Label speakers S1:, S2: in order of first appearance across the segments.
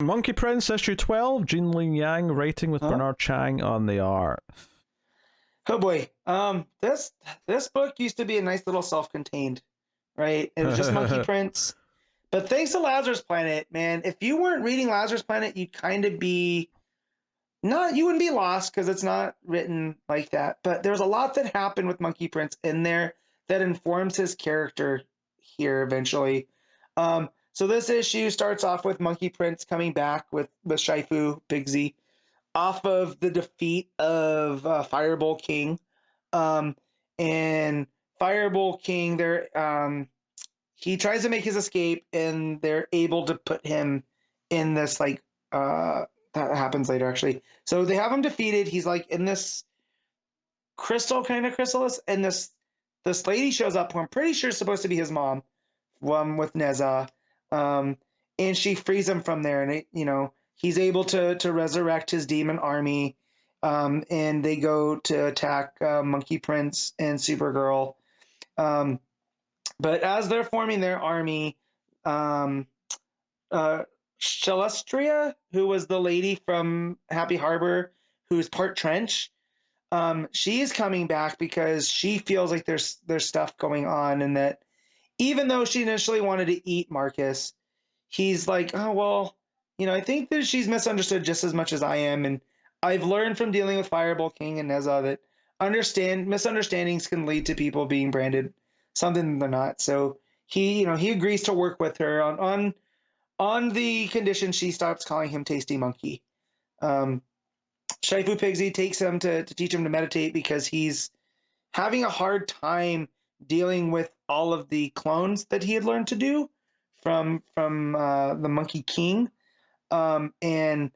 S1: Monkey Prince, issue 12, Jean Lin Yang, writing with Bernard Chang on the art.
S2: Oh boy. This book used to be a nice little self-contained, right? It was just Monkey Prince. But thanks to Lazarus Planet, man, if you weren't reading Lazarus Planet, you'd kind of be you wouldn't be lost because it's not written like that. But there's a lot that happened with Monkey Prince in there that informs his character here eventually. So this issue starts off with Monkey Prince coming back with Shifu, Bigsy, off of the defeat of Fireball King. And Fireball King, he tries to make his escape, and they're able to put him in this that happens later actually. So they have him defeated. He's like in this crystal kind of chrysalis, and this lady shows up who I'm pretty sure is supposed to be his mom, with Neza, and she frees him from there, and he's able to resurrect his demon army, and they go to attack Monkey Prince and Supergirl. But as they're forming their army, Celestria, who was the lady from Happy Harbor, who's part Trench, she's coming back because she feels like there's stuff going on, and that even though she initially wanted to eat Marcus, he's like, oh, well, I think that she's misunderstood just as much as I am, and I've learned from dealing with Fireball King and Neza that misunderstandings can lead to people being branded something they're not. So he agrees to work with her on the condition she stops calling him Tasty Monkey. Shifu Pigsy takes him to teach him to meditate because he's having a hard time dealing with all of the clones that he had learned to do from the Monkey King. And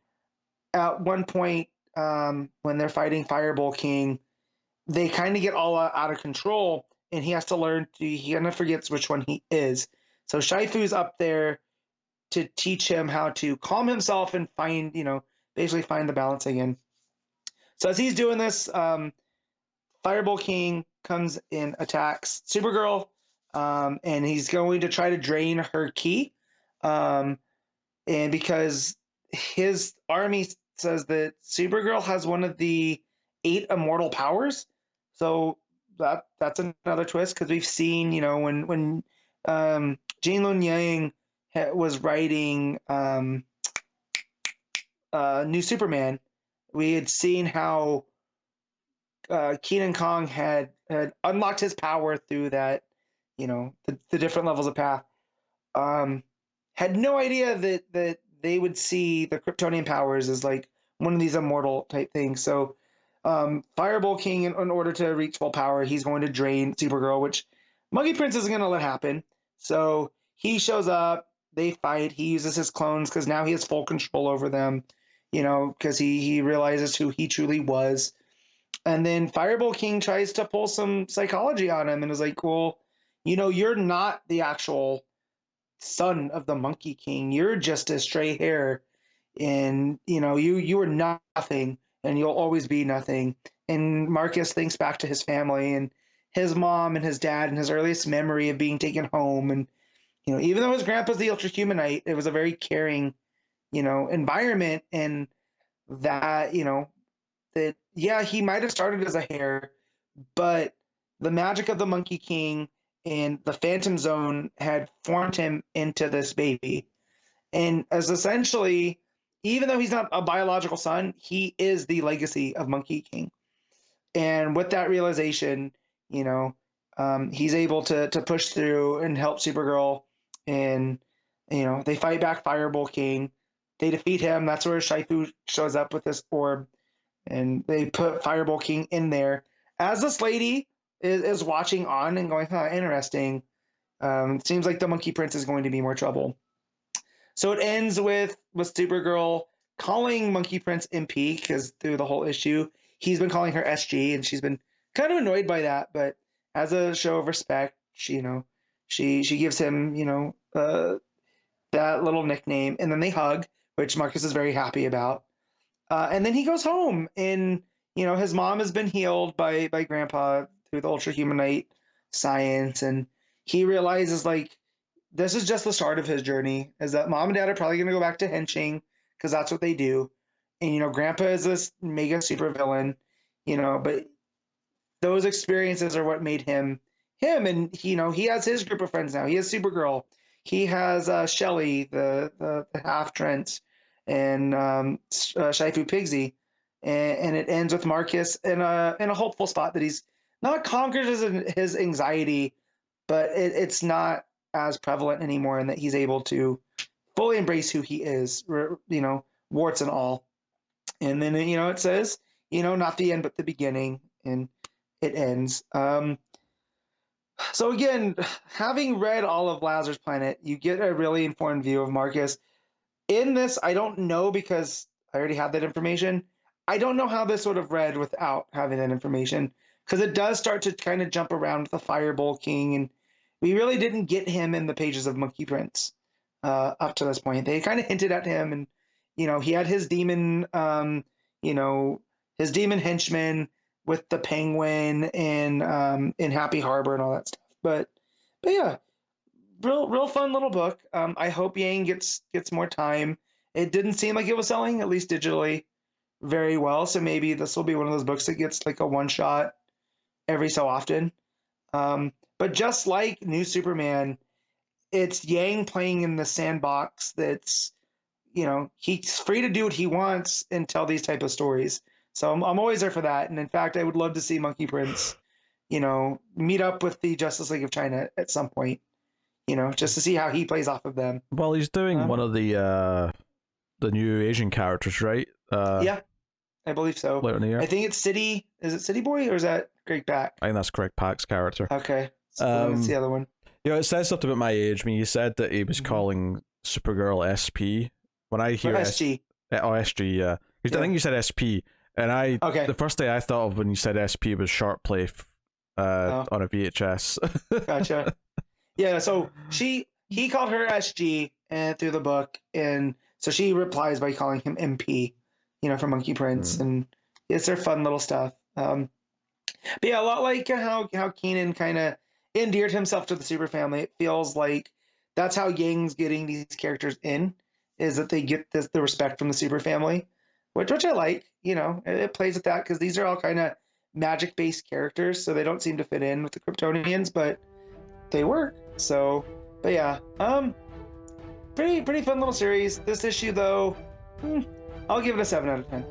S2: at one point, when they're fighting Fireball King, they kind of get all out of control, and he has to learn he kind of forgets which one he is. So Shifu's up there to teach him how to calm himself and basically find the balance again. So as he's doing this, Fireball King comes and attacks Supergirl, and he's going to try to drain her ki. And because his army says that Supergirl has one of the 8 immortal powers, so that's another twist, because we've seen, when Jean Lun Yang was writing New Superman, we had seen how Kenan Kong had unlocked his power through that, the different levels of path. Had no idea that they would see the Kryptonian powers as like one of these immortal type things. So Fireball King, in order to reach full power, he's going to drain Supergirl, which Monkey Prince isn't going to let happen. So he shows up, they fight, he uses his clones because now he has full control over them, because he realizes who he truly was. And then Fireball King tries to pull some psychology on him and is like, well, you're not the actual son of the Monkey King. You're just a stray hair, and you are nothing, and you'll always be nothing. And Marcus thinks back to his family and his mom and his dad and his earliest memory of being taken home. And even though his grandpa's the Ultra Humanite, it was a very caring environment, and that that he might have started as a hair, but the magic of the Monkey King and the Phantom Zone had formed him into this baby. And as essentially, even though he's not a biological son, he is the legacy of Monkey King. And with that realization, he's able to push through and help Supergirl. And, they fight back Fireball King. They defeat him. That's where Shifu shows up with this orb. And they put Fireball King in there. As this lady is watching on and going, interesting. It seems like the Monkey Prince is going to be more trouble. So it ends with Supergirl calling Monkey Prince MP, because through the whole issue, he's been calling her SG, and she's been kind of annoyed by that. But as a show of respect, she gives him, that little nickname, and then they hug, which Marcus is very happy about. And then he goes home, and his mom has been healed by Grandpa through the Ultra Humanite science, and he realizes this is just the start of his journey. Is that Mom and Dad are probably going to go back to henching because that's what they do. And Grandpa is this mega supervillain, but those experiences are what made him him. And he has his group of friends now. He has Supergirl. He has Shelly, the half Trent, and Shifu Pigsy. And it ends with Marcus in a hopeful spot that he's not conquered his anxiety, but it's not as prevalent anymore, and that he's able to fully embrace who he is, warts and all. And then it says, not the end but the beginning, and it ends. So again, having read all of Lazarus Planet, you get a really informed view of Marcus. In this, I don't know, because I already had that information. I don't know how this would have read without having that information, because it does start to kind of jump around with the Firebolt King, and we really didn't get him in the pages of Monkey Prince up to this point. They kind of hinted at him, and he had his demon, his demon henchman with the penguin and in Happy Harbor and all that stuff. But yeah, real fun little book. I hope Yang gets more time. It didn't seem like it was selling, at least digitally, very well. So maybe this will be one of those books that gets like a one shot every so often. But just like New Superman, it's Yang playing in the sandbox that's, he's free to do what he wants and tell these type of stories. So I'm always there for that. And in fact, I would love to see Monkey Prince, meet up with the Justice League of China at some point, just to see how he plays off of them.
S1: Well, he's doing one of the new Asian characters, right?
S2: Yeah, I believe so.
S1: Later in the year.
S2: I think it's City. Is it City Boy, or is that Greg Pak?
S1: I think that's Greg Pak's character.
S2: Okay. So that's the other one.
S1: It says something about my age. I mean, you said that he was calling Supergirl SP. When I hear
S2: SG.
S1: SG, yeah. I think you said SP, and the first thing I thought of when you said SP was Sharp Play on a VHS.
S2: Gotcha. Yeah, so he called her SG through the book, and so she replies by calling him MP, from Monkey Prince, and it's their fun little stuff. But yeah, a lot like how Keenan kind of endeared himself to the Super Family. It feels like that's how Yang's getting these characters in, is that they get the respect from the Super Family, which I like. It plays with that, because these are all kind of magic-based characters, so they don't seem to fit in with the Kryptonians, but they work. So, but yeah, pretty fun little series. This issue, though, I'll give it a 7 out of 10.